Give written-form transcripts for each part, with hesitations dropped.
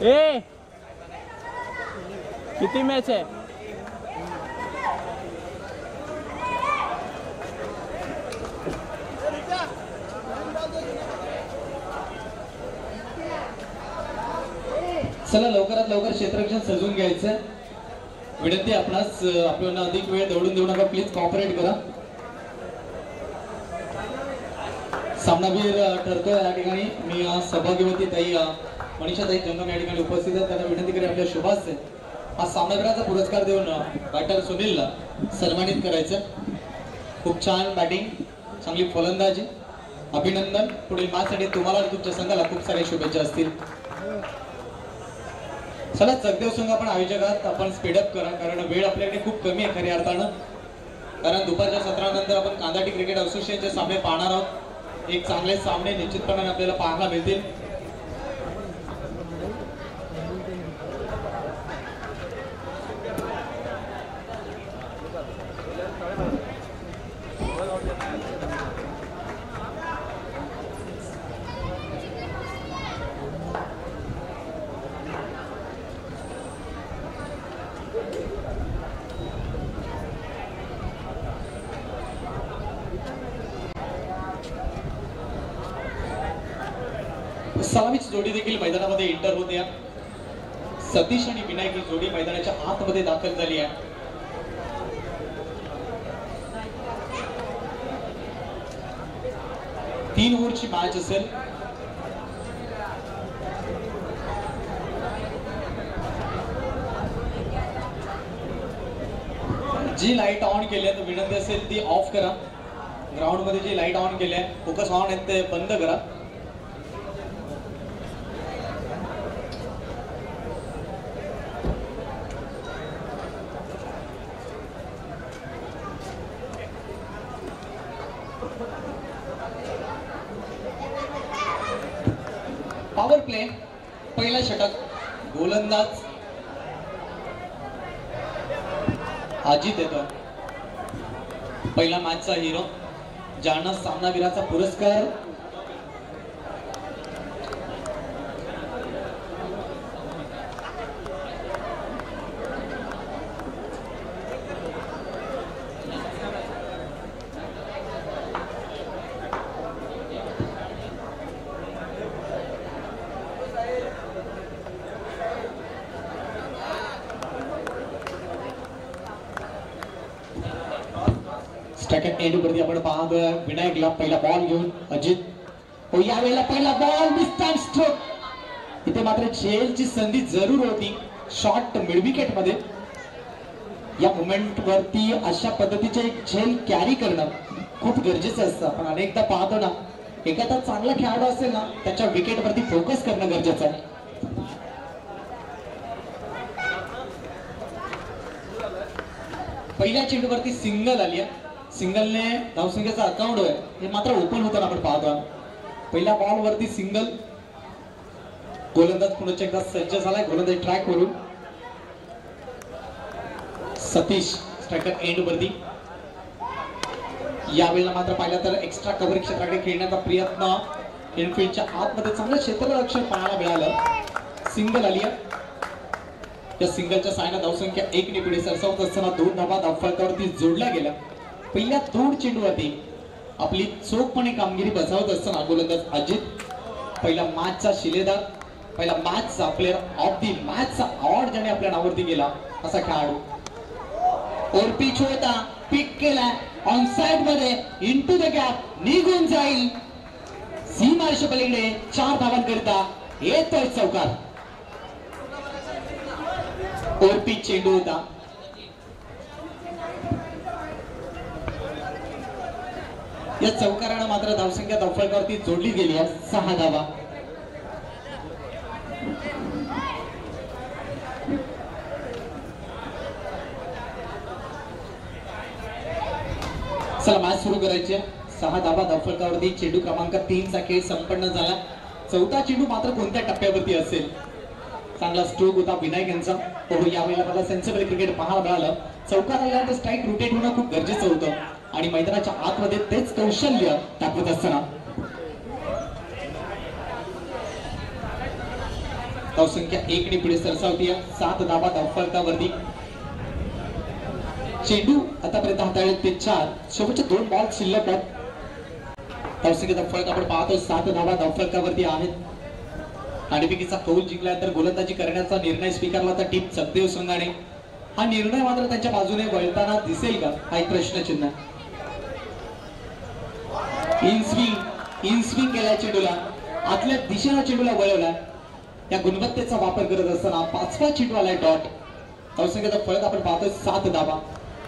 ए किती मॅच आहे? चला लवकरात लवकर क्षेत्ररक्षण सजवून घ्यायचं. विनंती आपणास आपल्याला अधिक वेळ दौडून देऊ नका, प्लीज कॉपरेट करा. सामनावीर ठरतोय या ठिकाणी. मी सौभाग्यवती ताई मनीषा ताई जंगम या ठिकाणी उपस्थित आहेत. त्यांना विनंती करेन आपल्या शुभास हा सामनावीराचा पुरस्कार देऊन बॅटर सुनीलला सन्मानित करायचं. खूप छान बॅटिंग, चांगली फलंदाजी, अभिनंदन. पुढील मॅचसाठी तुम्हाला आणि तुमच्या संघाला खूप साऱ्या शुभेच्छा असतील. चला जगदेव संघ आपण आयोजकात आपण स्पीडअप करा, कारण वेळ आपल्याकडे खूप कमी आहे खऱ्या अर्थानं. कारण दुपारच्या सत्रानंतर आपण कांदाटी क्रिकेट असोसिएशनचे सामने पाहणार आहोत. एक चांगले सामने निश्चितपणे आपल्याला पाहायला मिळतील. सलामीची जोडी देखील मैदानामध्ये एंटर होते. सतीश आणि विनायक ही जोडी मैदानाच्या आतमध्ये दाखल झाली आहे. तीन ओव्हरची मॅच असेल. जी लाईट ऑन केली आहे विनंती असेल ती ऑफ करा. ग्राउंड मध्ये जी लाईट ऑन केली आहे, फोकस ऑन आहेत ते बंद करा. पॉवर प्ले, पहिला षटक. गोलंदाज अजित येतो. पहिला मॅचचा हिरो, ज्यांना सामनावीराचा पुरस्कार. स्ट्रायकर एंड वरती आपण पाहतोय विनायकला पहिला बॉल घेऊन अजित. यावेळेला पहिला बॉल डिस्टन्स स्ट्रोक. इथे मात्र झेलची संधी जरूर होती शॉट मिड विकेट मध्ये. या मोमेंट वरती अशा पद्धतीचे एक झेल कॅरी करणं खूप गरजेचं असतं. आपण अनेकदा पाहतो ना, एखादा चांगला खेळाडू असेल ना, त्याच्या विकेट वरती फोकस करणं गरजेचं आहे. पहिल्या चेंडूवरती सिंगल आली आहे. सिंगलने धावसंख्येचा अकाउंट आहे हे मात्र ओपन होताना आपण पाहतो. पहिल्या बॉल वरती सिंगल. गोलंदाज पुन्हा एकदा सज्ज झालाय. गोलंदाज ट्रॅक करून सतीश स्ट्रायकर एंड वरती. यावेळेला मात्र पाहिलं तर एक्स्ट्रा कव्हर क्षेत्राकडे खेळण्याचा प्रयत्न. इनफिल्डच्या आतमध्ये चांगलं क्षेत्ररक्षण पाहायला मिळालं. सिंगल आली आहे. या सिंगलच्या साहाय्याने धावसंख्या 1 ने पुढे सरसावत असताना 2 धावा धावफलकावरती जोडल्या गेल्या. पहिल्या 2 चेंडूवरती आपली चोखपणे कामगिरी बजावत असताना गोलंदाज अजित पहिला मॅचचा शिलेदार, पहिला मॅचचा प्लेअर ऑफ दी मॅचचा अवॉर्ड ज्याने आपल्या नावावरती गेला असा खेळाडू. और पिच होता, पिक केला ऑन साइड मध्ये, इनटू द गॅप निघून जाईल. सीमारेषे पलीकडे 4 धावांकरिता येतोय चौकार. और पिच चेंडू होता. या चौकारानं मात्र धावसंख्या धावफलकावरती जोडली गेली आहे 6 धावा. चला मॅच सुरू करायची. 6 धावा धावफलकावरती. चेंडू क्रमांक 3 चा खेळ संपन्न झाला. चौथा चेंडू मात्र कोणत्या टप्प्यावरती असेल. चांगला स्ट्रोक होता विनायक यांचा. यावेळेला मला सेन्सिबल क्रिकेट पाहायला मिळालं. चौकात आल्यानंतर स्ट्राईक रोटेट होणं खूप गरजेचं होतं आणि मैदानाच्या आतमध्ये तेच कौशल्य दाखवत असताना धावसंख्या 1 ने पुढे सरसावतीये. 7 धावा धावफलकावरती. चेंडू आतापर्यंत हाताळले ते 4. शेवटचे 2 बॉल शिल्लक आहेत. धावसंख्येचा फलक आपण पाहतो 7 धावा धावफलकावरती आहेत. नाणेफेकीचा कौल जिंकल्यानंतर गोलंदाजी करण्याचा निर्णय स्वीकारला होता टीम चकदेव संघाने. हा निर्णय मात्र त्यांच्या बाजूने वळताना दिसेल का हा एक प्रश्नचिन्ह. इन स्विंग केलाय चेंडूला. आतल्या दिशेला चेंडूला वळवलाय. या गुणवत्तेचा वापर करत असताना 5वा चेंडू आलाय डॉट. धावसंख्येचा फलक आपण पाहतोय 7 धावा.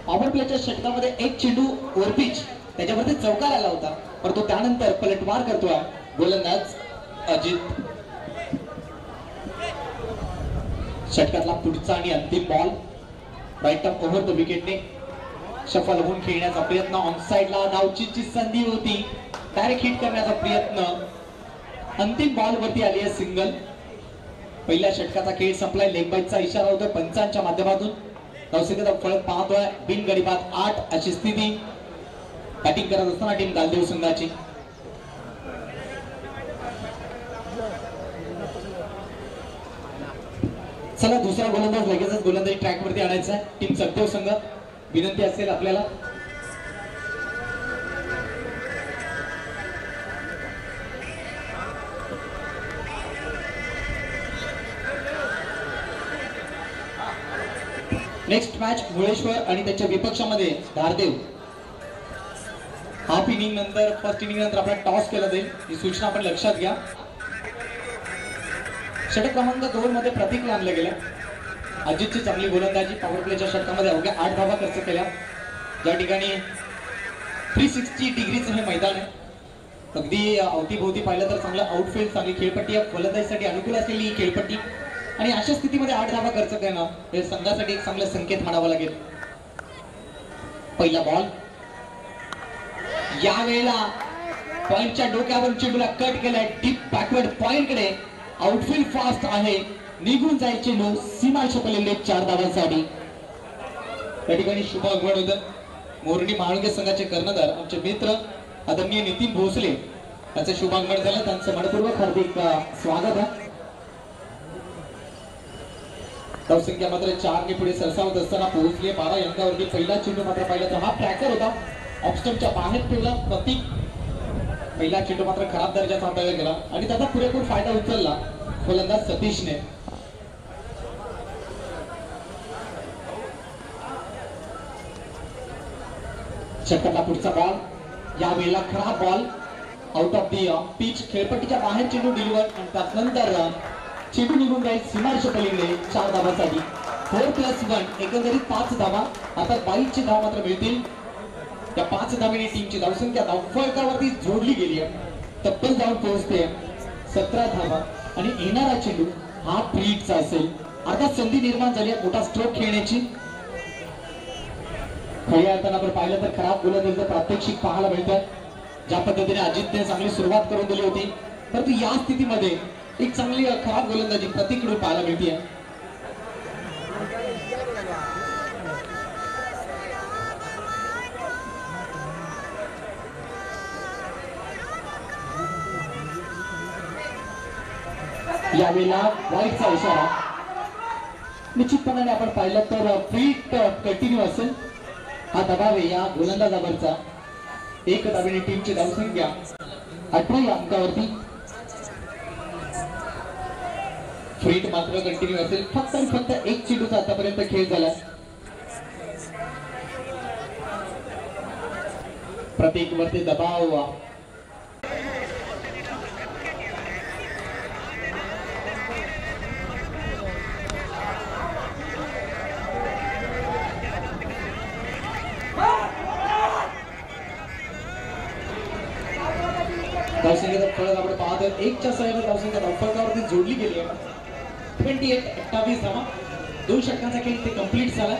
पॉवर प्लेच्या षटकामध्ये एक चेंडू ओव्हरपिच त्याच्यावरती चौकार आला होता, परंतु त्यानंतर पलटवार करतोय गोलंदाज अजित. षटकातला पुढचा आणि अंतिम ball right up over the विकेटने सफल होऊन खेळण्याचा प्रयत्न. ऑन साइडला धावचीची संधी होती, डायरेक्ट हिट करण्याचा प्रयत्न. अंतिम बॉल वरती आली आहे सिंगल. पहिल्या षटकाचा खेळ संपलाय. लेग बाईटचा इशारा होतोय पंचांच्या माध्यमातून. धावसंख्येचा फलक पाहतोय बिनगडीबाद 8 अशी स्थिती. बॅटिंग करत असताना टीम गालदेव संघाची. चला दुसरा गोलंदाज लगेचच गोलंदाजी ट्रॅक वरती आणायचा आहे. टीम चकदेव संघ विनंती असेल आपल्याला. नेक्स्ट मॅच मुळेश्वर आणि त्याच्या विपक्षामध्ये धारदेव. हाफ इनिंग नंतर फर्स्ट इनिंग नंतर आपला टॉस केला जाईल, ही सूचना आपण लक्षात घ्या. षटक क्रमांक 2 मध्ये प्रतीकला आणलं गेलं. अजितची चांगली गोलंदाजी. पॉवर प्लेच्या षटकामध्ये अवघ्या 8 धावा खर्च केल्या. ज्या ठिकाणी 360 डिग्रीचं हे मैदान आहे. अगदी अवतीभोवती पाहिलं तर चांगलं आउटफील्ड, चांगली खेळपट्टी आहे. फलंदाजीसाठी अनुकूल असलेली ही खेळपट्टी आणि अशा स्थितीमध्ये 8 धावा खर्च करणं हे संघासाठी एक चांगला संकेत म्हणावा लागेल. पहिला बॉल यावेळेला पॉइंटच्या डोक्यावर चेंडूला कट केलाय. डीप बॅकवर्ड पॉइंट कडे. आउटफील्ड फास्ट आहे, निघून जाईल चेंडू सीमारेषा पलीकडे 4 धावांसाठी. त्या ठिकाणी शुभ आगमन होतं. मोरणी महाळुंगे संघाचे कर्णधार आमचे मित्र आदरणीय नितीन भोसले यांचे शुभ आगमन झालं. त्यांचं मनपूर्वक हार्दिक स्वागत आहे. धावसंख्या मात्र 4 ने पुढे सरसावत असताना पोहोचले 12 अंकावरती. पहिला चेंडू मात्र पाहिला तर हा ट्रॅकर होता, ऑफस्टंपच्या बाहेर ठेवला प्रतीक. पहिला चेंडू मात्र खराब दर्जाचा हाताळला गेला आणि त्याचा पुरेपूर फायदा उचलला गोलंदाज सतीशने. षटकातला पुढचा बॉल. यावेळेला खराब ball out of the pitch. खेळपट्टीच्या बाहेर चेंडू डिलिव्हर आणि त्यानंतर चेंडू निघून जाईल सीमारेषा पलीकडे 4 धावांसाठी. 4+1 एकंदरीत 5 धावा. आता 22ची धाव मात्र मिळतील. त्या 5 धावेने टीमची धावसंख्या धावफलकावरती जोडली गेली आहे. तब्बल जाऊन पोहोचते 17 धावा आणि येणारा चेंडू हा फ्रीटचा असेल. आता संधी निर्माण झाली आहे मोठा स्ट्रोक खेळण्याची. खऱ्या अर्थानं आपण पाहिलं तर खराब गोलंदाजीचं प्रात्यक्षिक पाहायला मिळतं. ज्या पद्धतीने अजितने चांगली सुरुवात करून दिली होती, परंतु या स्थितीमध्ये एक चांगली खराब गोलंदाजी प्रतीककडून पाहायला मिळते. यावेळेला वाईटचा इशारा. निश्चितपणाने आपण पाहिलं तर फ्रीट कंटिन्यू असेल. हा दबाव आहे या गोलंदाजावरचा. 1 धावेने टीमची धावसंख्या 18 अंकावरती. फ्रीट मात्र कंटिन्यू असेल. फक्त आणि फक्त 1 चेंडूचा आतापर्यंत खेळ झाला. प्रत्येक वरती दबाव. धावसंख्येचा फलक आपण पाहतो 1च्या सहाय्याने धावसंख्या धावफलकावरती जोडली गेली आहे. 28 धावा. 2 षटकांचा खेळ ते कंप्लीट झाला.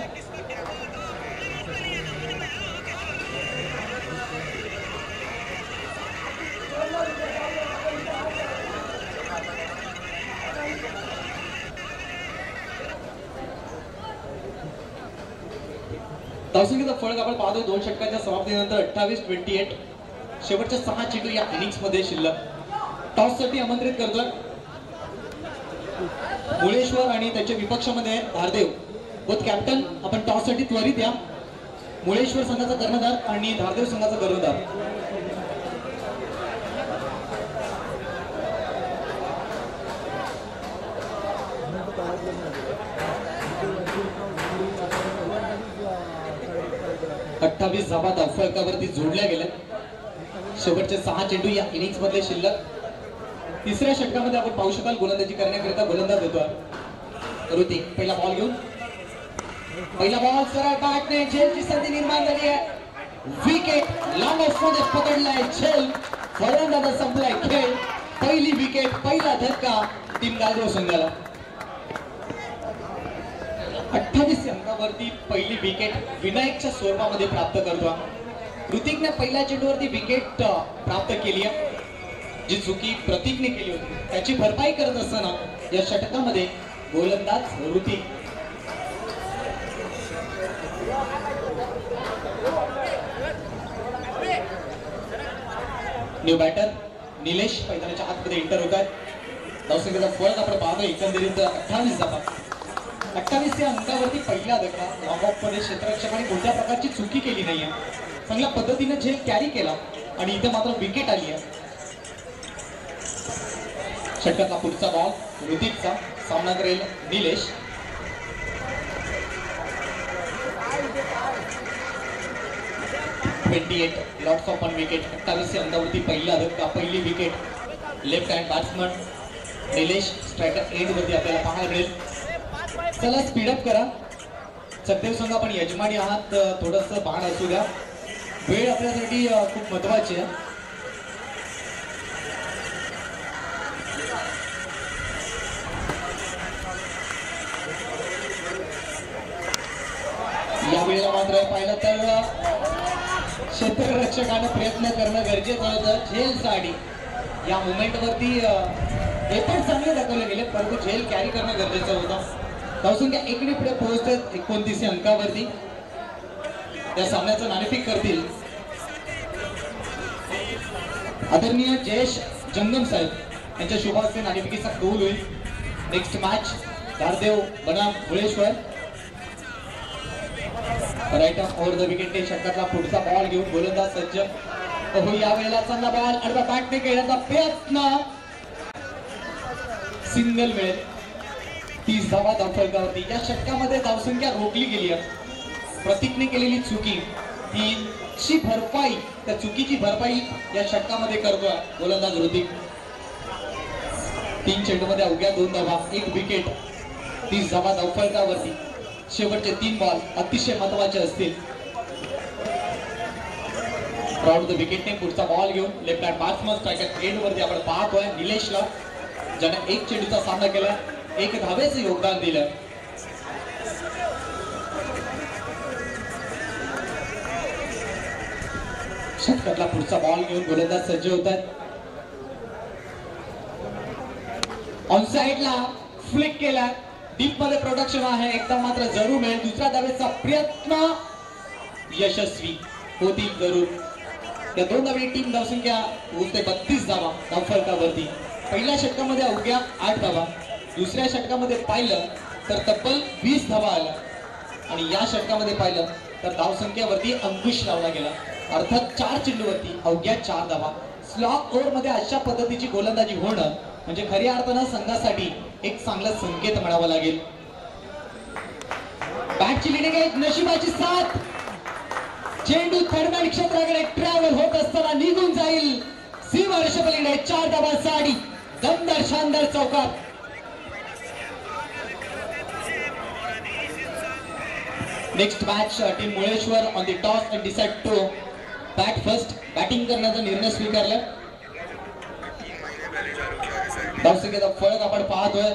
धावसंख्येचा फलक आपण पाहतो 2 षटकांच्या समाप्तीनंतर 28-28. शेवटच्या 6 चेंडू या इनिंग्स मध्ये शिल्लक. टॉस साठी आमंत्रित करतोय मुळेश्वर आणि त्याच्या विपक्षामध्ये धारदेव बोथ कॅप्टन. आपण टॉस साठी त्वरित या. मुळेश्वर संघाचा कर्णधार आणि धारदेव संघाचा कर्णधार. अठ्ठावीस धावा धावफलकावरती जोडल्या गेल्या. शेवटचे 6 चेंडू या इनिंग्स मधले शिल्लक. तिसऱ्या षटकामध्ये आपण पाहू शकाल गोलंदाजी करण्याकरिता गोलंदाज होतो ऋतिक. पहिला बॉल घेऊन पहिला बॉल सरळ बॅटने झेलची संधी निर्माण झाली आहे. विकेट लॉंग ऑफ मध्ये पकडलाय झेल. फलंदाजा संपलाय खेळ. पहिली विकेट पहिला धक्का टीम गालदेव संघाला. 28 अंकावरती पहिली विकेट विनायकच्या स्वरूपामध्ये प्राप्त करतो. ऋतिकने पहिल्या चेंडूवरती विकेट प्राप्त केली आहे. जी चुकी प्रतीकने केली होती त्याची भरपाई करत असताना या षटकामध्ये गोलंदाज ऋतिक. न्यू बॅटर निलेश मैदानाच्या आतमध्ये एंटर होत आहेत. धावसंख्येचा फरक आपण पाहतो एकंदरीत 28 धावा. 28 या अंकावरती पहिला धक्का. लॉंग ऑफ मध्ये क्षेत्ररक्षकाने कोणत्या प्रकारची चुकी केली नाहीये. चांगल्या पद्धतीने झेल कॅरी केला आणि इथे मात्र विकेट आली आहे. षटकाचा पुढचा बॉल ऋतिकचा. सामना करेल निलेश. Lots of 1 wicket. 28 या अंकावरती पहिला धक्का पहिली wicket. Left hand batsman Nilesh striker end वरती आपल्याला पाहायला मिळेल. चला स्पीडअप करा. सखदेव संघ आपण यजमानी आहात. थोडंसं भान असू द्या. वेळ आपल्यासाठी खूप महत्वाची आहे. या वेळेला मात्र पाहिलं तर क्षेत्ररक्षकाने प्रयत्न करणं गरजेचं होतं. झेल साठी या मोमेंट वरती एफर्ट चांगले दाखवले गेले परंतु झेल कॅरी करणं गरजेचं होतं. धावसंख्या 1 ने पुढे पोहोचतात 29 अंकावरती. या सामन्याचं नाणेफेक करतील आदरणीय जयेश जंगम साहेब यांच्या शुभ हस्ते नाणेफेकीचा कौल होईल. नेक्स्ट मॅच धारदेव बनाम Muleshwar. Right over the wicket. षटकातला पुढचा बॉल घेऊन गोलंदाज सज्ज. या वेळेला चांगला बॉल अर्धा बॅटने खेळण्याचा प्रयत्न. सिंगल मिळेल. 30 धावा धावफलकावरती. या षटकामध्ये धावसंख्या रोखली गेली आहे. प्रतीकने केलेली चुकी ती भरपाई त्या चुकीची भरपाई या षटकामध्ये करतोय गोलंदाज ऋतिक. 3 चेंडूमध्ये अवघ्या 2 धावा 1 विकेट. 30 धावा धावफलकावरती. शेवटचे 3 बॉल अतिशय महत्वाचे असतील. राऊंड द विकेटने पुढचा बॉल घेऊन left hand batsman striker end वरती आपण पाहतोय निलेशला ज्याने 1 चेंडूचा सामना केला. 1 धावेचं योगदान दिलं. षटकातला पुढचा बॉल घेऊन गोलंदाज सज्ज होत आहेत. ऑन साइडला फ्लिक केला. डीप मध्ये प्रोडक्शन आहे. एकदा मात्र जरूर मिळेल. दुसऱ्या धावेचा प्रयत्न यशस्वी होतील जरूर. या 2 धावे टीम धावसंख्या पोहोचते 32 धावा धावफलकावरती. पहिल्या षटकामध्ये अवघ्या 8 धावा. दुसऱ्या षटकामध्ये पाहिलं तर तब्बल 20 धावा आल्या आणि या षटकामध्ये पाहिलं तर धावसंख्येवरती अंकुश लावला गेला. अर्थात 4 चेंडूवरती अवघ्या 4 धावा. स्लॉग ओव्हर मध्ये अशा पद्धतीची गोलंदाजी होणं म्हणजे खऱ्या अर्थानं संघासाठी एक चांगला संकेत म्हणावा लागेल. बॅटची लिडिंग आहे. नशिबाची साथ. चेंडू थर्ड क्षेत्राकडे ट्रॅव्हल होत असताना निघून जाईल. सीमारेषेपलीकडे 4 धावांसाठी दमदार शानदार चौकार. Next match team Muleshwar on the toss and decide to bat first. Batting करण्याचा निर्णय स्वीकारला. धावसंख्येचा फरक आपण पाहतोय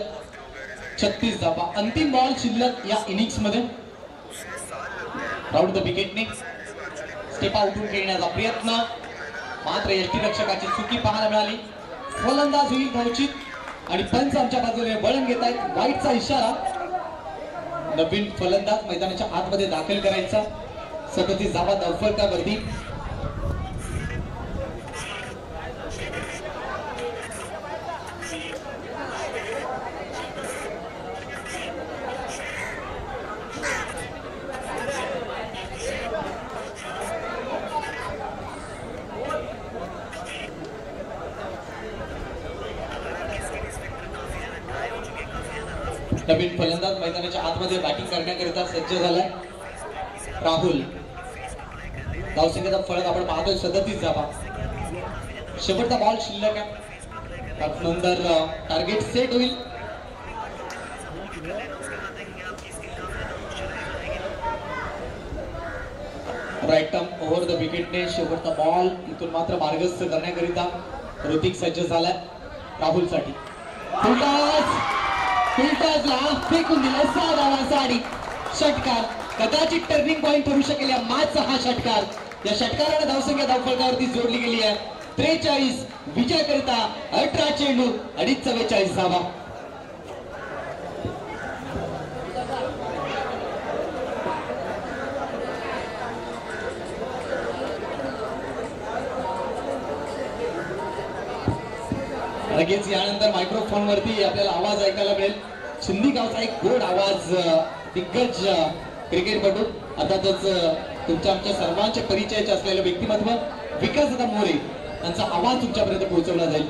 36 धावा. अंतिम बॉल शिल्लक या इनिंग्स मध्ये. राऊंड द विकेटने स्टेप आउटून खेळण्याचा प्रयत्न मात्र यष्टीरक्षकाची चुकी पाहायला मिळाली. फलंदाज होईल धावचित आणि पंच आमच्या बाजूने वळण घेत आहेत. वाईटचा इशारा. नवीन फलंदाज मैदानाच्या आतमध्ये दाखल करायचा. 37 धावा धावफलकावरती. नवीन फलंदाज मैदानाच्या आतमध्ये बॅटिंग करण्याकरिता सज्ज झालाय राहुल. धावसंख्येचा फलक आपण पाहतोय 37 धावा. शेवटचा बॉल शिल्लक आहे. त्यानंतर टार्गेट सेट होईल. राईट टर्म ओव्हर द विकेटने शेवटचा बॉल इथून मात्र मार्गस्थ करण्याकरिता ऋतिक सज्ज झालाय राहुलसाठी. फुलटॉसला फेकून दिला 6 धावांसाठी षटकार. कदाचित टर्निंग पॉइंट ठरू शकेल या मॅचचा हा षटकार. या षटकाराने धावसंख्या धावफलकावरती जोडली गेली आहे. 43 विजयाकरिता 18 चेंडू आणि 44 धावा. लगेच यानंतर मायक्रोफोन वरती आपल्याला आवाज ऐकायला मिळेल. सिंधी गावचा एक गोड आवाज दिग्गज क्रिकेटपटू अर्थातच तुमच्या आमच्या सर्वांच्या परिचयाचे असलेले व्यक्तिमत्व विकासदादा मोरे यांचा आवाज तुमच्यापर्यंत पोहोचवला जाईल.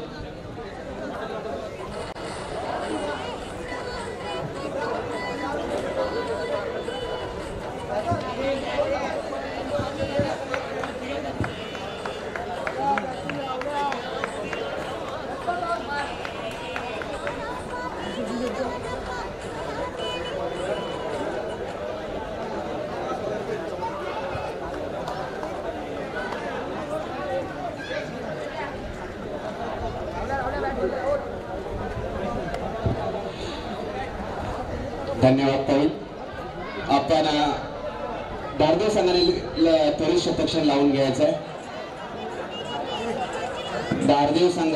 धन्यवाद ताई. आपण दार्देव संघाने त्वरित शतक्षण लावून घ्यायचं आहे. दार्देव संघ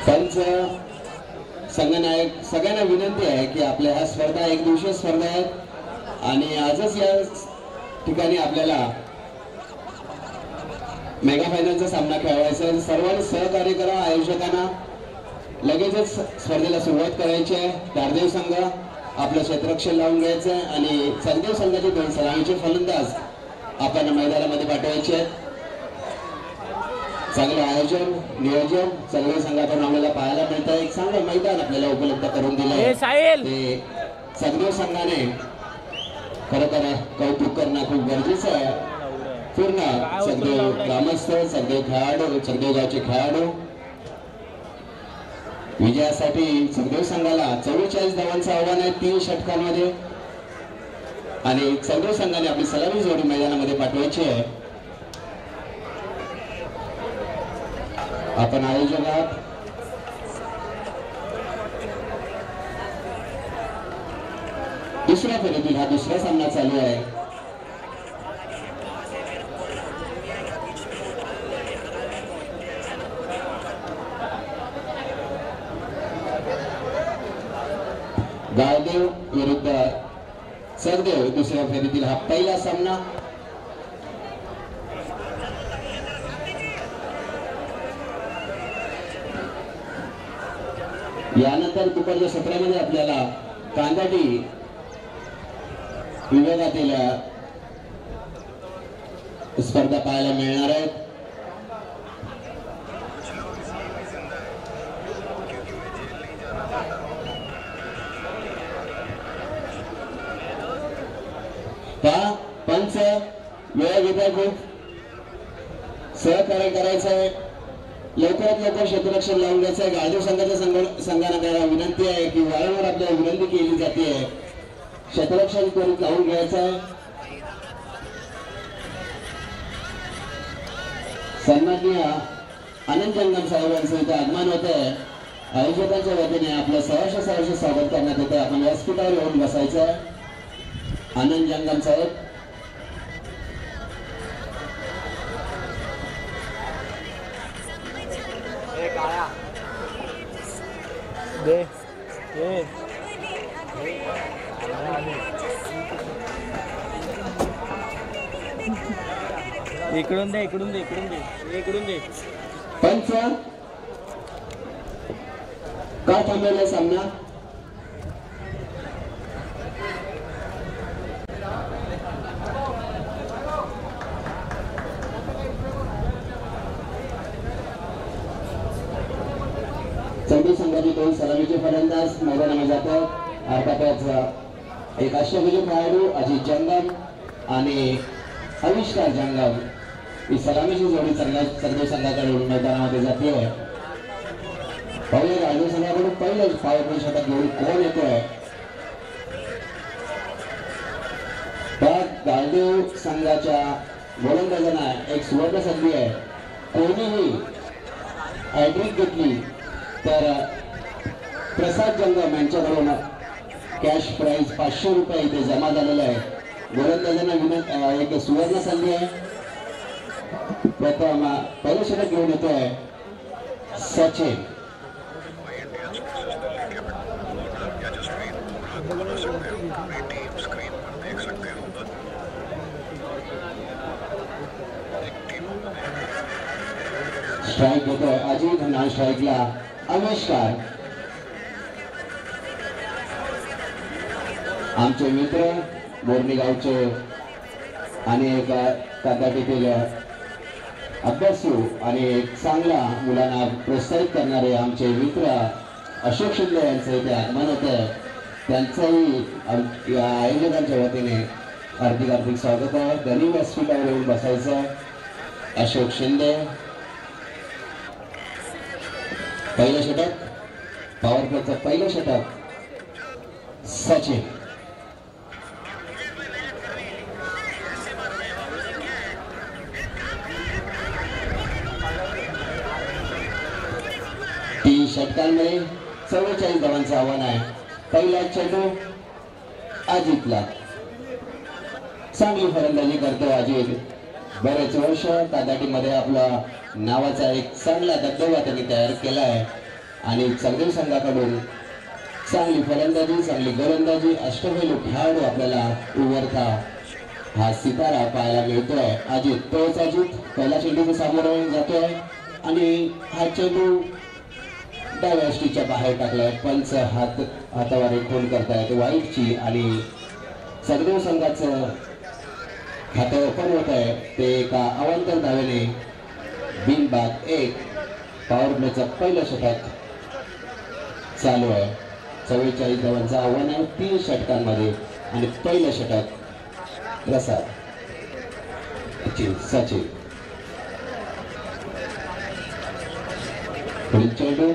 पंच संघनायक सगळ्यांना विनंती आहे की आपल्या ह्या स्पर्धा एक दिवसीय स्पर्धा आहेत आणि आजच या ठिकाणी आपल्याला मेगा फायनलचा सामना खेळवायचा आहे. सर्वांनी सहकार्य करा. आयोजकांना लगेचच स्पर्धेला सुरुवात करायची आहे. दार्देव संघ आपलं क्षेत्ररक्षण लावून घ्यायचं आहे आणि सलदेव संघाचे 2 सलामीचे फलंदाज आपण मैदानामध्ये पाठवायचे आहेत. चांगलं आयोजन नियोजन सलदेव संघाकडून आपल्याला पाहायला मिळतं. एक चांगलं मैदान आपल्याला उपलब्ध करून दिलं आहे. ते सलदेव संघाने खरोखर कौतुक करणं खूप गरजेचं आहे. पूर्ण सगदेव ग्रामस्थ सगदेव खेळाडू सगदेव गावचे खेळाडू विजयासाठी सगदेव संघाला 44 धावांचं आव्हान आहे 3 षटकांमध्ये आणि सगदेव संघाने आपली सलामी जोडी मैदानामध्ये पाठवायची आहे. आपण आयोजक आहात. दुसऱ्या फेरीतील हा दुसरा सामना चालू आहे. गावदेव विरुद्ध सरदेव दुसऱ्या फेरीतील हा पहिला सामना. यानंतर दुपारच्या सत्रामध्ये आपल्याला कांदाटी विभागातील स्पर्धा पाहायला मिळणार आहेत. पहा पंच वेळ घेताय खूप सहकार्य करायचं आहे. लवकरात लवकर क्षेत्ररक्षण लावून घ्यायचं आहे. गाळदेव संघाच्या संघाला विनंती आहे की वारंवार आपल्याला विनंती केली जाते क्षेत्ररक्षण त्वरित लावून घ्यायचं आहे. सन्माननीय आनंद जंगम साहेबांचं इथे आगमन होत आहे. आयोजकांच्या वतीने आपलं सहर्ष स्वागत करण्यात येतं. आपण व्यासपीठावर येऊन बसायचं आहे. आनंद जंगम साहेब इकडून दे इकडून दे इकडून दे इकडून दे. पंच का थांबलेला सामना सगळी संघाची दोन सलामीचे फलंदाज मैदानामध्ये जातात. अर्थातच एक अष्टभुजी खेळाडू अजित जंगम आणि आविष्कार जंगम ही सलामीची जोडी सगळ्या संघाकडून मैदानामध्ये जाते. पाहूया राजू संघाकडून पहिलेच पावरफुल षटक घेऊन कोण येतोय. त्या गालदेव संघाच्या गोलंदाजांना एक सुवर्ण संधी आहे. कोणीही हॅट्रिक घेतली तर प्रसाद जंगम यांच्याकडून कॅश प्राइज 500 रुपये इथे जमा झालेला आहे. गोलंदाजांना एक सुवर्ण संधी आहे. प्रथम पहिलं षटक घेऊन येतोय सचिन. स्ट्राइक घेतोय अजित. नॉन स्ट्राइकला आविष्कार. आमचे मित्र बोर्णी गावचे आणि एक कादाटीतील अभ्यासू आणि एक चांगला मुलांना प्रोत्साहित करणारे आमचे मित्र अशोक शिंदे यांचं इथे आगमन होतं. त्यांचंही या आयोजकांच्या वतीने हार्दिक स्वागत आहे. गनिम व्यासपीठावर येऊन बसायचं. अशोक शिंदे. पहिलं षटक पॉवर प्लेचं पहिलं षटक सचिन. षटकांमध्ये 44 धावांचं आव्हान आहे. पहिला चेंडू अजितला. चांगली फलंदाजी करतो अजित. बरेच वर्ष कादाटीमध्ये आपला नावाचा एक चांगला दबदबा त्यांनी तयार केला आहे आणि चौधरी संघाकडून चांगली फलंदाजी चांगली गोलंदाजी अष्टपैलू खेळाडू आपल्याला उभरता हा सितारा पाहायला मिळतोय. अजित तोच अजित पहिला चेंडूचा सामोरं जातोय आणि हा चेंडू डाव्या स्टीच्या बाहेर टाकलाय. पंच हातावर एक खून करतायत वाईटची आणि सगळ्या संघाचं खातं ओपन होत आहे. ते एका अवांतर धावेने बिनबाद 1. पॉवर प्लेचं पहिलं षटक चालू आहे. 44 धावांचं आव्हान आहे 3 षटकांमध्ये आणि पहिलं षटक प्रसाद सचिन. पुढील चेंडू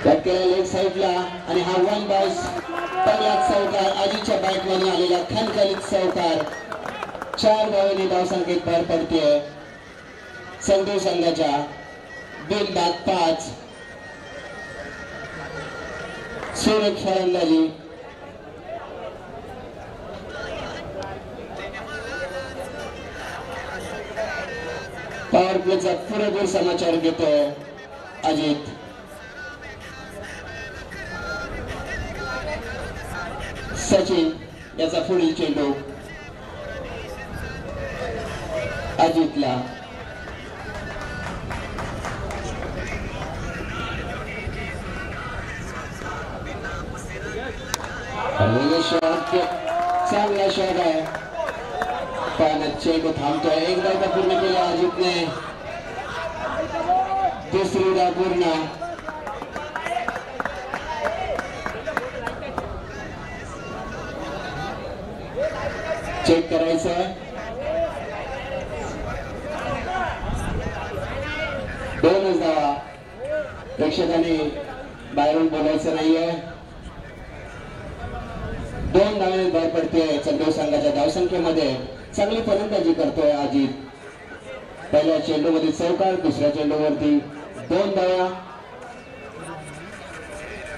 कट केला लेग साईडला आणि हा वन बॉस पहिलाच चौकार अजितच्या बॅटमधून आलेला खणखणीत चौकार. 4 धावेने धावसंख्येत भर पडते संघ संघाच्या. बिनबाद 5. सुरेख फलंदाजी. पॉवर प्लेचा पुरेपूर समाचार घेतोय अजित. सचिन याचा पुढील चेंडू अजितला. चांगला शॉट आहे पण चेंडू थांबतोय. एक धाव पूर्ण केला अजितने. तिसरी धाव पूर्ण. चेक करायचं. 2 धावा. प्रेक्षकांनी बाहेरून बोलायचं नाहीये. 2 धावे भर पडते चंद्र संघाच्या धावसंख्येमध्ये. चांगली फलंदाजी करतोय अजित. पहिल्या चेंडूमध्ये चौकार. दुसऱ्या चेंडूवरती 2 धावा.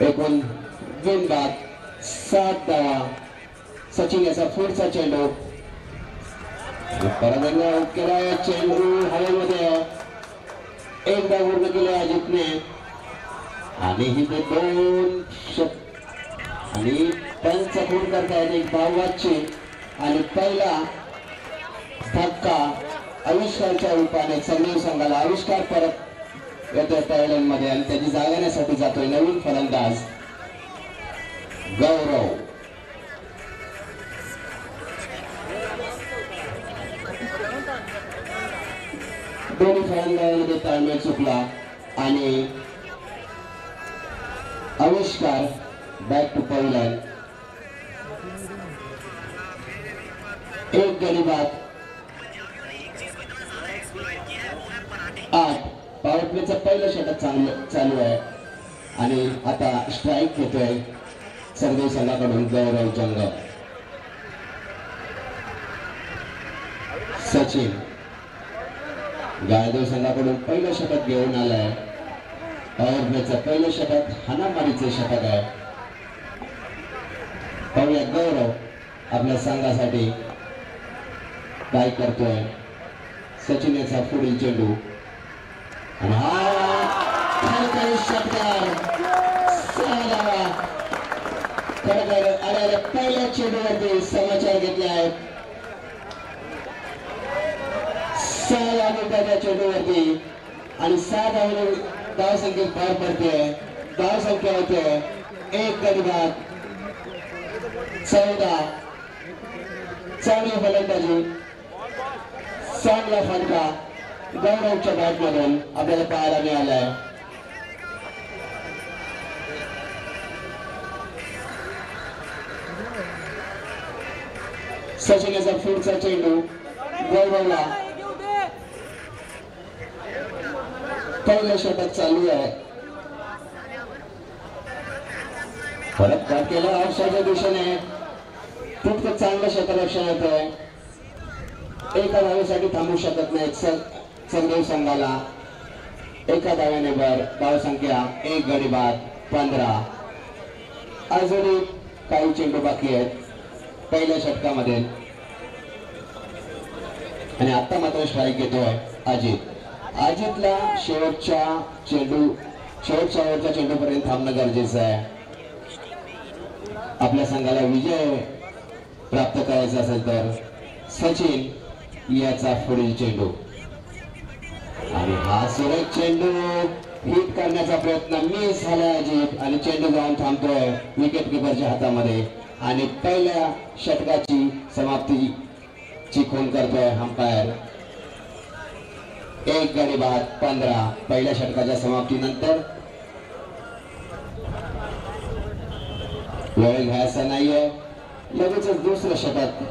एकूण बिनबाद 7 धावा. सचिन याचा पुढचा चेंडू परत केलाय. चेंडू हवेमध्ये. 1 धाव पूर्ण केले अजितने आणि ही 2 आणि पंच खून करतायत. एक धाव वाचची आणि पहिला धक्का आविष्कारच्या रूपाने संघ संघाला. आविष्कार परत येतोय टॅलेंट मध्ये आणि त्याची जागण्यासाठी जातोय नवीन फलंदाज गौरव. दोन्ही फलंदाजांमध्ये ताळमेळ चुकला आणि आविष्कार बॅक टू पहिलन. एक गडी बाद 8. पॉवर प्लेचं पहिलं षटक चालू आहे आणि आता स्ट्राईक घेतोय सरदेव संघाकडून गौरव जंगम. सचिन गायदेव संघाकडून पहिलं षटक घेऊन आलाय. पॉवर प्लेचं पहिलं षटक हाणामारीचे षटक आहे. पाहूया गौरव आपल्या संघासाठी काय करतोय. सचिन याचा पुढील चेंडू आणि हा षटकार खरं आलेल्या पहिल्या चेंडूवरती समाचार घेतले आहेत. 6 मिनिटाच्या चेंडूवरती आणि 7 धाव संख्येत भर पडते. धाव संख्या होते 1 गडी बाद 14. चांगली फलंदाजी चांगला फटका गौरवच्या बॅटमधून आपल्याला पाहायला मिळालाय. सचिन याचा पुढचा चेंडू गौरवला. पहिलं षटक चालू आहे. परत काट केला ऑफसाईडच्या दिशेने. तितकं चांगलं क्षेत्ररक्षण येतंय. एका धावेसाठी थांबू शकत नाही सरदेव संघाला. एका धाव्याने वर. धाव संख्या 1 गडी बाद 15. अजूनही काही चेंडू बाकी आहेत पहिल्या षटकामध्ये आणि आता मात्र स्ट्राईक घेतोय अजित. अजितला शेवटच्या चेंडूपर्यंत थांबणं गरजेचं आहे. आपल्या संघाला विजय प्राप्त करायचा असेल तर. सचिन याचा पुढील चेंडू आणि हा सुरेख चेंडू हिट करण्याचा प्रयत्न मिस झाला अजित आणि चेंडू जाऊन थांबतोय विकेट किपरच्या हातामध्ये आणि पहिल्या षटकाची समाप्तीची खूण करतोय अंपायर. 1 गडी बाद 15. पहिल्या षटकाच्या समाप्तीनंतर वेळ घ्यायचा नाहीये. लगेचच दुसरं षटक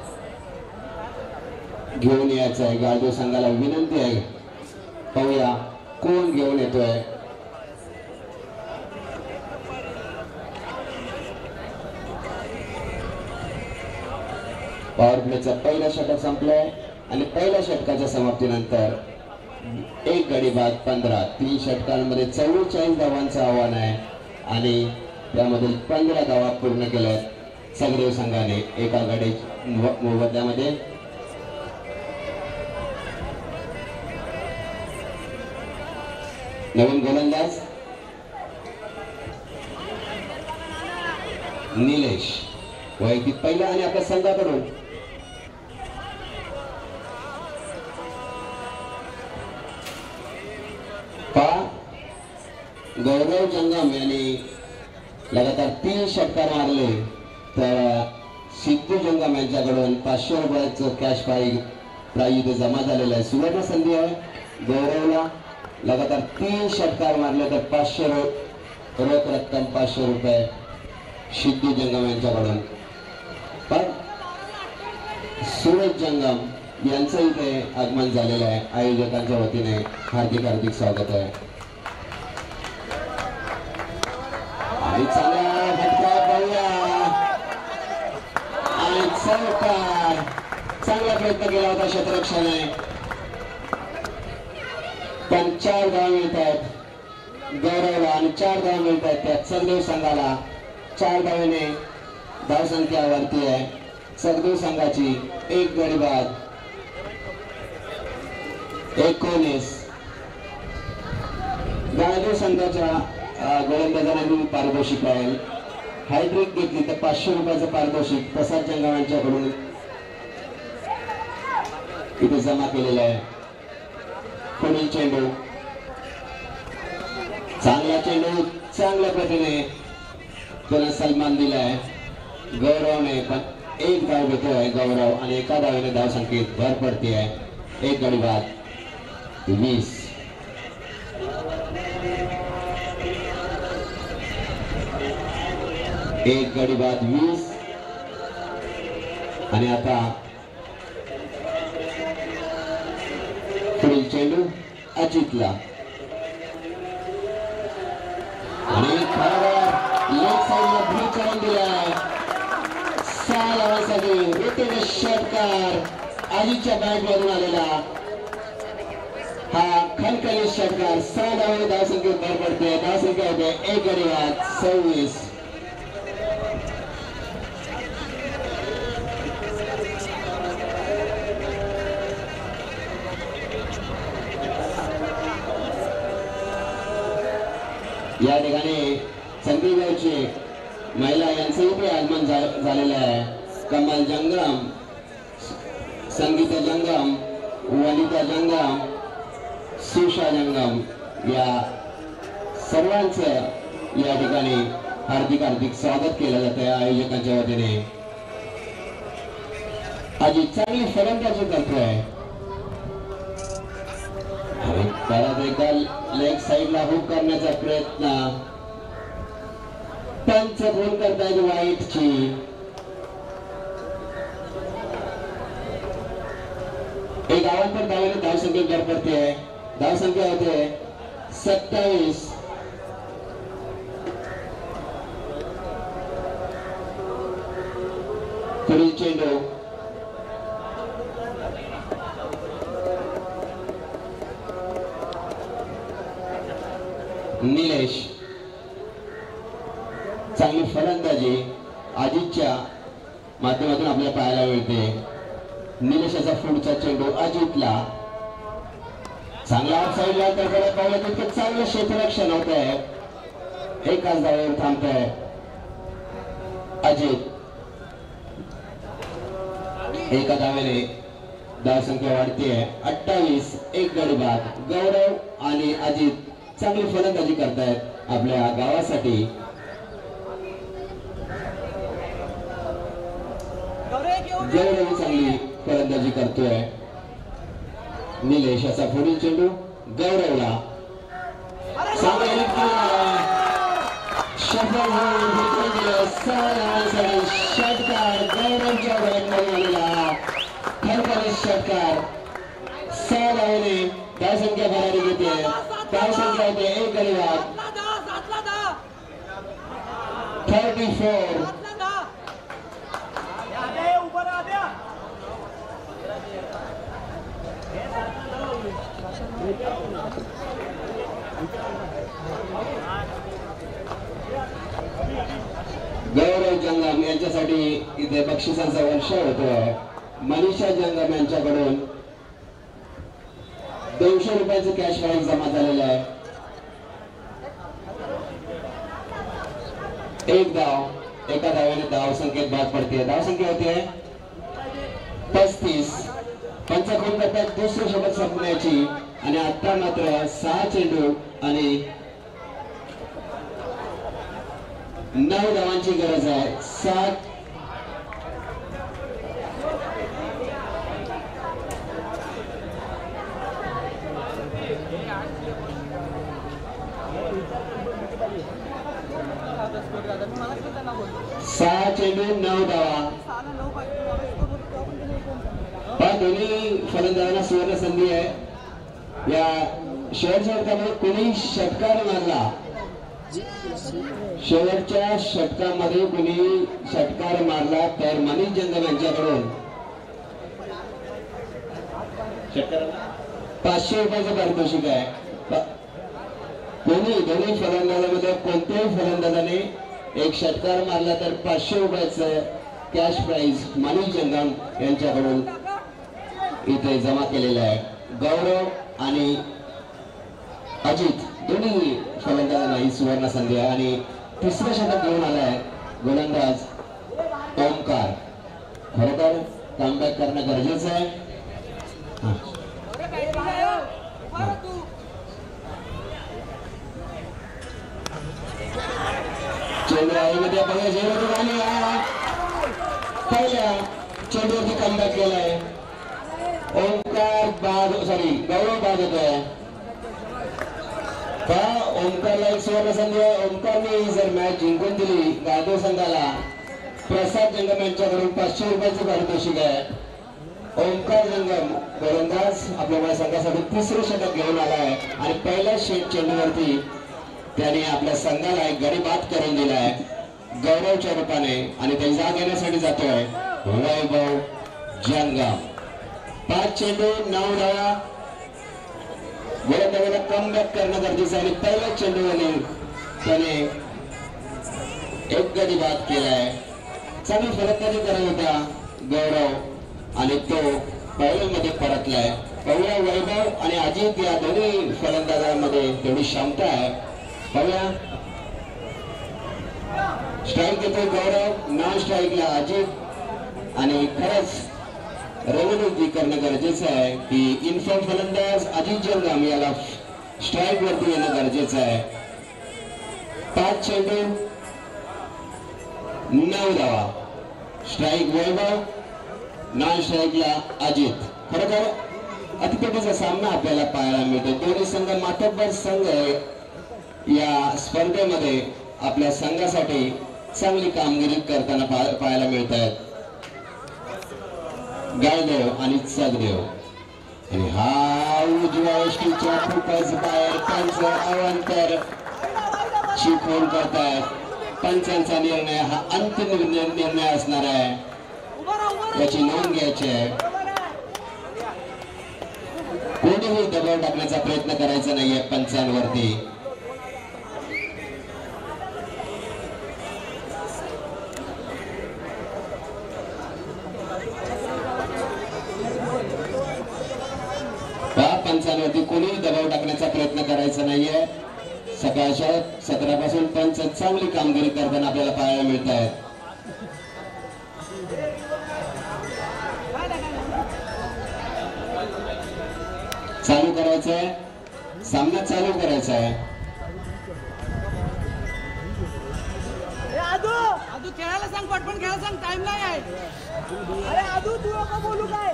घेऊन यायचं आहे. गायदेव संघाला विनंती आहे. पाहूया कोण घेऊन येतोय. पॉवर प्लेचं पहिलं षटक संपलंय आणि पहिल्या षटकाच्या समाप्तीनंतर 1 गडी बाद 15. 3 षटकांमध्ये 44 धावांचं आव्हान आहे आणि त्यामधील 15 धावा पूर्ण केल्यात सरदेव संघाने एका गडी मोबदल्यामध्ये. नवीन गोलंदाज निलेश वैयक्तिक पहिला आणि आपल्या संघाकडून गौरव जंगम यांनी लगातार 3 षटकार मारले तर सिद्धू जंगम यांच्याकडून 500 रुपयाचं कॅश प्राईज जमा झालेलं आहे. सुवर्ण संधी आहे. गौरवला लगातार 3 षटकार मारले तर 500 रोख रक्कम 500 रुपये सिद्धू जंगम यांच्याकडून. पण सूरज जंगम यांचं इथे आगमन झालेलं आहे. आयोजकांच्या वतीने हार्दिक हार्दिक स्वागत आहे. आणि चांगला फटका पाहूया आणि चौकार. चांगला प्रयत्न केला होता क्षेत्ररक्षणाने पण 4 धावा मिळत आहेत गौरवला आणि 4 धावा मिळत आहेत त्या सरदेव संघाला. 4 धावेने धाव संख्या वरती आहे सरदेव संघाची. 1 गडी बाद 19. गायदेव संघाच्या गोलंदाजांनी पारितोषिक राहील. हायड्रिक घेतली तर 500 रुपयाचं पारितोषिक प्रसाद जंगम यांच्याकडून इथे जमा केलेलं आहे. पुढील चेंडू चांगला चेंडू चांगल्या पद्धतीने त्याला सन्मान दिलाय गौरवने. पण 1 धाव घेतोय गौरव आणि एका धावेने धाव संख्येत भर पडते आहे. 1 गडी बाद 20. एक गडी बाद 20. आणि आता पुढील चेंडू अजितला आणि लेग साईडला ब्लू करून दिलाय. 6 धावांसाठी ऋतुराज षटकार अजितच्या बॅट मधून आलेला हा खणखणीत षटकार. 6 धावांनी धावसंख्येत भर पडते. धावसंख्या होते 1 गडी बाद 26. या ठिकाणी संदीपचे महिला यांचंही इथे आगमन झालेलं आहे. कमल जंगम, संगीता जंगम, वनिता जंगम, सुषा जंगम या सर्वांचं या ठिकाणी हार्दिक हार्दिक स्वागत केलं जात आहे आयोजकांच्या वतीने. अजित चांगली फलंदाजी करतोय. परत एकदा लेग साईडला हुक करण्याचा प्रयत्न. पंच फोन करतायत वाईटची. एक अवांतर धावेने धावसंख्या भर पडते. धावसंख्या होते 27. पुढील चेंडू निलेश. चांगली फलंदाजी अजितच्या माध्यमातून आपल्याला पाहायला मिळते. निलेशाचा पुढचा चेंडू अजितला. चांगला ऑफ साईडला तर पाहिलं तितकं चांगलं क्षेत्ररक्षण होत आहे. एकाच धावेवर थांबत आहे अजित. एका धावेने धावसंख्या वाढते 28. एक गडी बाद. गौरव आणि अजित चांगली फलंदाजी करतायत आपल्या गावासाठी. गौरव चांगली फलंदाजी करतोय. निलेश याचा पुढील चेंडू गौरवला. षटकार गौरवच्या बॅटमध्ये आलेला खरखरीत षटकार. 6 धावेने धावसंख्या भरारी घेते. धावसंख्या होते 1 गडी बाद 34. गौरव जंगम यांच्यासाठी इथे बक्षिसांचा वर्षाव होतोय. मनीषा जंगम यांच्याकडून 200 रुपयाचं कॅश प्राइज जमा झालेलं आहे. एक धाव एका धावेने धाव संख्येत बाद पडते. धाव संख्या होते 35. पंच खून करतात दुसरे सोबत संपण्याची. आणि आता मात्र 6 चेंडू आणि 9 धावांची गरज आहे. 7 चेंडू 9 धावा. दोन्ही फलंदाजांना सुवर्ण संधी आहे. या शेवटच्या षटकामध्ये कोणी षटकार मारला. शेवटच्या षटकामध्ये कोणी षटकार मारला तर मनीष जंगम यांच्याकडून 500 रुपयाचं पारितोषिक आहे. दोन्ही फलंदाजांमध्ये कोणत्याही फलंदाजाने एक षटकार मारला तर 500 रुपयाचं कॅश प्राइज मनीष जंगम यांच्याकडून इथे जमा केलेलं आहे. गौरव आणि अजित दोन्ही फलंदाजांना ही सुवर्ण संधी आहे. आणि तिसरं षटक घेऊन आलाय गोलंदाज ओमकार. खरोखर कमबॅक करणं गरजेचं आहे. चेंडूमध्ये पहिल्या चेंडूवरती कमबॅक केलाय. ओमकार बाद सॉरी गौरव बाद होतोय का ओमकारला एक सुवर्ण संधी आहे. ओमकारने जर मॅच जिंकून दिली गायदो संघाला प्रसाद जंगम यांच्याकडून 500 रुपयाचं पारितोषिक आहे. ओमकार जंगम गोलंदाज आपल्या संघासाठी तिसरे षटक घेऊन आलाय आणि पहिल्या चेंडूवरती त्याने आपल्या संघाला एक गडी बाद करून दिलाय गौरवच्या रूपाने आणि ते जाग घेण्यासाठी जातोय वैभव जंगम. 5 चेंडू 9 धावा. गोलंदाजाला कमबॅक करणं गरजेचं आहे आणि पहिल्या चेंडूवरून त्याने एक गडी बाद केलाय. चांगली फलंदाजी करत होता गौरव आणि तो पहिल्यामध्ये परतलाय. पाहूया वैभव आणि अजित या दोन्ही फलंदाजांमध्ये तेवढी क्षमता आहे. पाहूया स्ट्राईक घेतोय गौरव, नॉन स्ट्राईकला अजित आणि खरंच रणनीती करणं गरजेचं आहे की इन्फॉर्म फलंदाज अजित जंगम याला स्ट्राईक वरती येणं गरजेचं आहे. 5 चेंडू 9 धावा. स्ट्राईक वैभव, नॉन स्ट्राईकला अजित. खरोखर अतिपेटीचा सामना आपल्याला पाहायला मिळतो. दोन्ही संघ मातब्बर संघ या स्पर्धेमध्ये आपल्या संघासाठी चांगली कामगिरी करताना पाहायला मिळत आहेत. गायदेव आणि चगदेव आणि हा उजव्या यष्टीच्या खूपच बाहेर त्यांचं अवांतर शिकवून करतायत. पंचांचा निर्णय हा अंतिम निर्णय असणार आहे, याची नोंद घ्यायची आहे. कोणीही दबाव टाकण्याचा प्रयत्न करायचा नाहीये पंचांवरती. पंचांवरती कोणीही दबाव टाकण्याचा प्रयत्न करायचा नाहीये. सकाळच्या 17 पासून पंच चांगली कामगिरी करताना आपल्याला पाहायला मिळत आहे. चालू करायचंय, सामना चालू करायचा आहे. आदू खेळायला सांग, पटपट खेळायला सांग, टाइम नाही आहे. अरे आदू तू नको बोलू काय.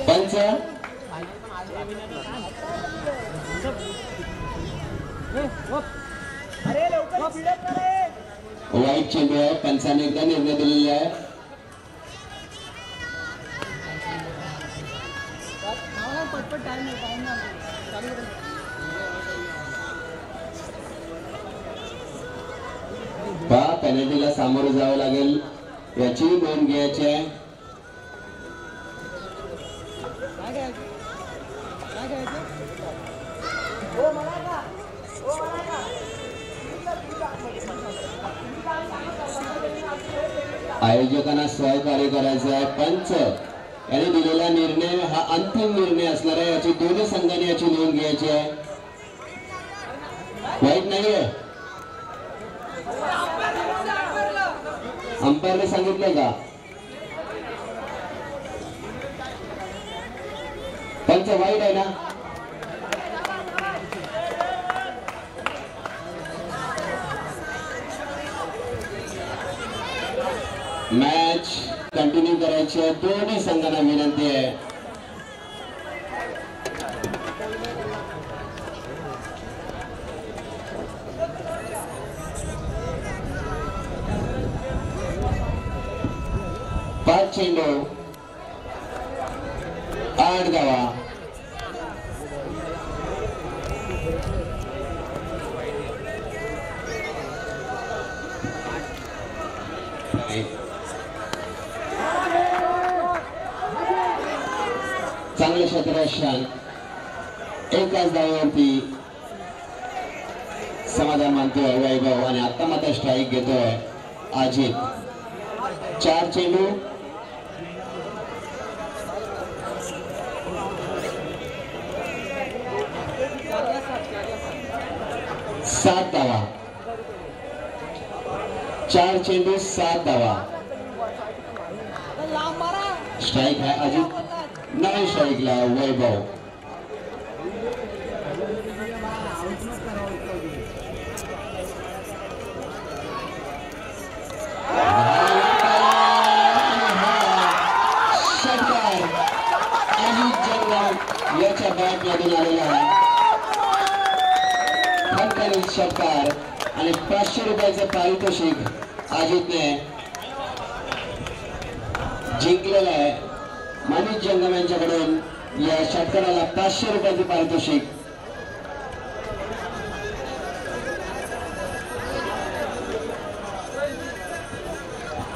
पंच अरे लवकर बिल्डअप करे. वाईट चेंडू आहे. पंचाने एकदा निर्णय दिलेला आहे. पटपट टाइम नाही. पहा पेनल्टीला सामोरं जावं लागेल, याची नोंद घ्यायची आहे. आयोजकांना सहकार्य करायचं आहे. पंच यांनी दिलेला निर्णय हा अंतिम निर्णय असणार आहे, याची दोन्ही संघाने याची नोंद घ्यायची आहे. वाईट नाहीये. अंपायरने सांगितलंय का पंच वाईट आहे ना? मॅच कंटिन्यू करायची आहे. दोन्ही संघांना विनंती आहे. पाच चेंडू 8 धावा. चांगले क्षेत्ररक्षण. एकाच धावेवरती समाधान मानतोय वैभव आणि आता मात्र स्ट्राईक घेतोय अजित. 4 चेंडू 7 धावा. 4 चेंडू 7 धावा. स्ट्राईक है अजित, नॉन स्ट्राईकला वैभव. षटकार आणि 500 रुपयाचं पारितोषिक अजितने जिंकलेलं आहे. मनीष जंगम यांच्याकडून या षटकाराला 500 रुपयाचे पारितोषिक.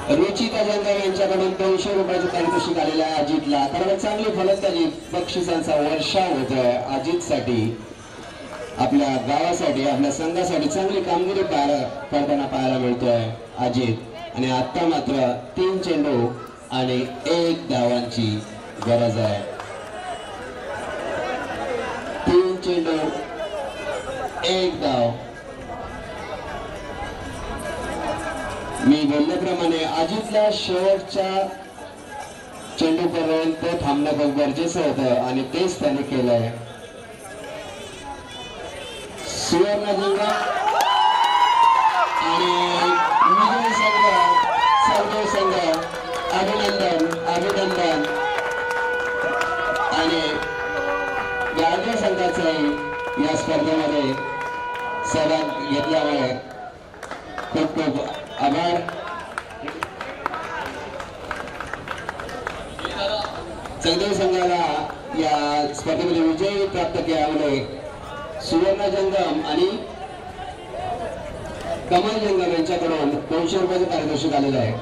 रुचिता जंगम यांच्याकडून 200 रुपयाचे पारितोषिक आलेलं आहे अजितला. कारण चांगली फलंदाजी बक्षिसांचा वर्षाव होतोय अजितसाठी. आपल्या गावासाठी आपल्या संघासाठी चांगली कामगिरी करताना पाहायला मिळतोय अजित. आणि आता मात्र 3 चेंडू आणि 1 धावांची गरज आहे. 3 चेंडू 1 धाव. मी बोलल्याप्रमाणे अजितला शेवटच्या चेंडूपर्यंत थांबणं खूप गरजेचं होतं आणि तेच त्याने केलंय. सुवर्णजंग आणि विजय संघ सर्व संघ अभिनंदन आणि गाडगे संघाचंही या स्पर्धेमध्ये सहभाग घेतल्यामुळे खूप खूप आभार. चंद्र संघाला या स्पर्धेमध्ये विजय प्राप्त केल्यामुळे सुवर्ण जंगम आणि कमल जंगम यांच्याकडून 200 रुपयाचे पारितोषिक आलेलं आहे.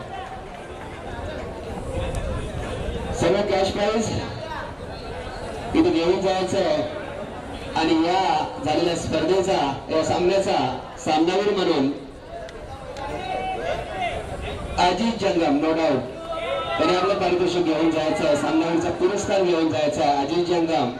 सर्व कॅश प्राइज इथे घेऊन जायचं आणि या झालेल्या स्पर्धेचा या सामन्याचा सामनावीर म्हणून अजित जंगम नो डाऊट त्याने आपलं पारितोषिक घेऊन जायचं. सामनावीरचा पुरस्कार घेऊन जायचा अजित जंगम.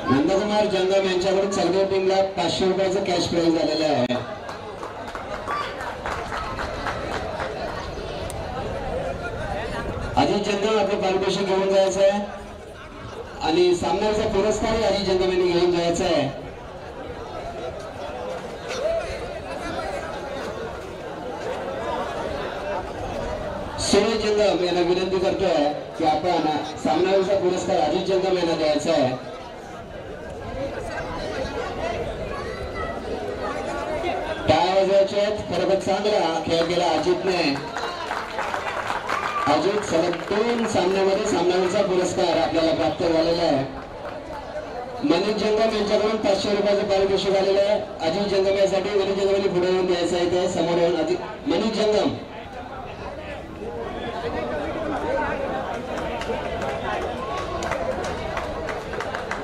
नंदकुमार जंगम यांच्याकडून सगळ्या टीमला 500 रुपयाचं कॅश प्राइज आलेलं आहे. अजित जंगम आपलं पारितोषिक घेऊन जायचं आहे आणि सामन्याचा पुरस्कारही अजित जंगम यांनी घेऊन जायचा आहे. सुरेश जंगम यांना विनंती करतोय की आपण सामन्याचा पुरस्कार अजित जंगम यांना द्यायचा आहे. खरोखर चांगला खेळ केला अजितने. अजित सलग 2 सामन्यामध्ये सामनावीरचा पुरस्कार आपल्याला प्राप्त झालेला आहे. मनीष जंगम यांच्याकडून 500 रुपयाचं पारितोषिक आलेलं आहे. अजित जंगम यासाठी मनीष जंगम पुढे येऊन द्यायचं आहे. समोर येऊन मनीष जंगम